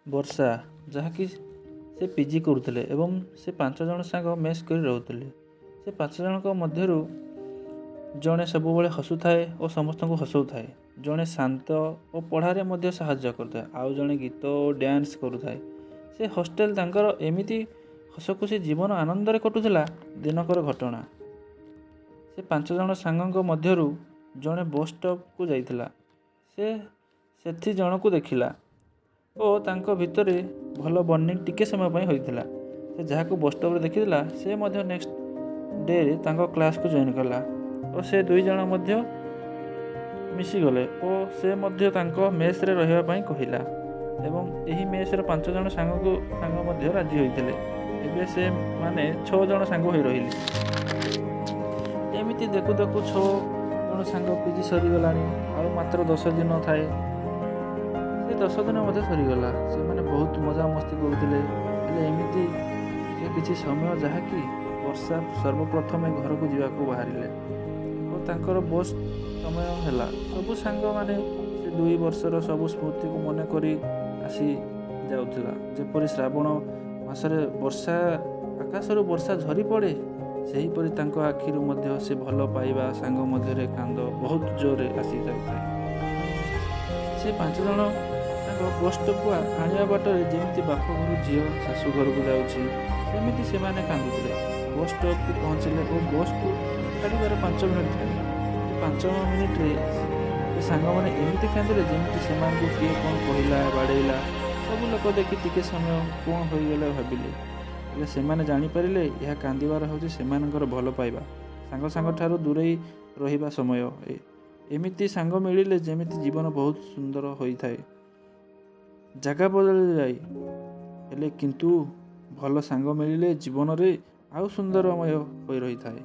ବର୍ଷା, ଯାହାକି ସେ ପିଜି କରୁଥିଲେ ଏବଂ ସେ 5 ଜଣ ସାଙ୍ଗ ମେସ୍ କରି ରହୁଥିଲେ। ସେ 5 ଜଣଙ୍କ ମଧ୍ୟରୁ ଜଣେ ସବୁବେଳେ ହସୁଥାଏ ଓ ସମସ୍ତଙ୍କୁ ହସଉଥାଏ। ଜଣେ ଶାନ୍ତ ଓ ପଢ଼ାରେ ମଧ୍ୟ ସାହାଯ୍ୟ କରୁଥାଏ। ଆଉ ଜଣେ ଗୀତ ଓ ଡ୍ୟାନ୍ସ କରୁଥାଏ। ସେ ହଷ୍ଟେଲ ତାଙ୍କର ଏମିତି ହସଖୁସି ଜୀବନ ଆନନ୍ଦରେ କଟୁଥିଲା। ଦିନକର ଘଟଣା। ସେ 5 ଜଣ ସାଙ୍ଗଙ୍କ ମଧ୍ୟରୁ ଜଣେ ବସ୍ ଷ୍ଟପକୁ ଯାଇଥିଲା। ସେ ସେଠି ଜଣକୁ ଦେଖିଲା ଓ ତାଙ୍କ ଭିତରେ ଭଲ ବଣ୍ଡିଂ ଟିକେ ସମୟ ପାଇଁ ହୋଇଥିଲା। ସେ ଯାହାକୁ ବସ୍ ଷ୍ଟପରେ ଦେଖିଥିଲା ସେ ମଧ୍ୟ ନେକ୍ସଟ ଡେରେ ତାଙ୍କ କ୍ଲାସକୁ ଜଏନ୍ କଲା ଓ ସେ 2 ଜଣ ମଧ୍ୟ ମିଶିଗଲେ ଓ ସେ ମଧ୍ୟ ତାଙ୍କ ମେସ୍ରେ ରହିବା ପାଇଁ କହିଲା ଏବଂ ଏହି ମେସ୍ର 5 ଜଣ ସାଙ୍ଗ ମଧ୍ୟ ରାଜି ହୋଇଥିଲେ। ଏବେ ସେମାନେ 6 ଜଣ ସାଙ୍ଗ ହୋଇ ରହିଲେ। ଏମିତି ଦେଖୁ ଦେଖୁ 6 ଜଣ ସାଙ୍ଗ ପିଜି ସରିଗଲାଣି। ଆଉ ମାତ୍ର 10 ଦିନ ଥାଏ। ସେ 10 ଦିନ ମଧ୍ୟ ସରିଗଲା। ସେମାନେ ବହୁତ ମଜାମସ୍ତି କରୁଥିଲେ। ହେଲେ ଏମିତି ସେ କିଛି ସମୟ ଯାହାକି ବର୍ଷା ସର୍ବପ୍ରଥମେ ଘରକୁ ଯିବାକୁ ବାହାରିଲେ ଓ ତାଙ୍କର ବସ୍ ସମୟ ହେଲା। ସବୁ ସାଙ୍ଗମାନେ ସେ 2 ବର୍ଷର ସବୁ ସ୍ମୃତିକୁ ମନେ କରି ଆସି ଯାଉଥିଲା। ଯେପରି ଶ୍ରାବଣ ମାସରେ ଆକାଶରୁ ବର୍ଷା ଝରି ପଡ଼େ, ସେହିପରି ତାଙ୍କ ଆଖିରୁ ମଧ୍ୟ ସେ ଭଲ ପାଇବା ସାଙ୍ଗ ମଧ୍ୟରେ କାନ୍ଦ ବହୁତ ଜୋରରେ ଆସି ଯାଉଥାଏ। ସେ 5 ଜଣ ସାଙ୍ଗ ବସ୍ ଷ୍ଟପକୁ ଆଣିବା ବାଟରେ ଯେମିତି ବାପ ଘରୁ ଝିଅ ଶାଶୁ ଘରକୁ ଯାଉଛି, ସେମିତି ସେମାନେ କାନ୍ଦୁଥିଲେ। ବସ୍ ଷ୍ଟପକୁ ପହଞ୍ଚିଲେ ଓ ବସ୍କୁ ଛାଡ଼ିବାର 5 ମିନିଟ୍ ଥାଏ। 5 ମିନିଟ୍ରେ ସେ ସାଙ୍ଗମାନେ ଏମିତି କାନ୍ଦିଲେ ଯେମିତି ସେମାନଙ୍କୁ କିଏ କ'ଣ କହିଲା, ବାଡ଼େଇଲା। ସବୁ ଲୋକ ଦେଖି ଟିକେ ସମୟ କ'ଣ ହୋଇଗଲେ ଭାବିଲେ। ହେଲେ ସେମାନେ ଜାଣିପାରିଲେ ଏହା କାନ୍ଦିବାର ହେଉଛି ସେମାନଙ୍କର ଭଲ ପାଇବା, ସାଙ୍ଗଠାରୁ ଦୂରେଇ ରହିବା ସମୟ। ଏମିତି ସାଙ୍ଗ ମିଳିଲେ ଯେମିତି ଜୀବନ ବହୁତ ସୁନ୍ଦର ହୋଇଥାଏ। ଜାଗା ବଦଳି ଯାଏ, ହେଲେ କିନ୍ତୁ ଭଲ ସାଙ୍ଗ ମିଳିଲେ ଜୀବନରେ ଆଉ ସୁନ୍ଦରମୟ ହୋଇ ରହିଥାଏ।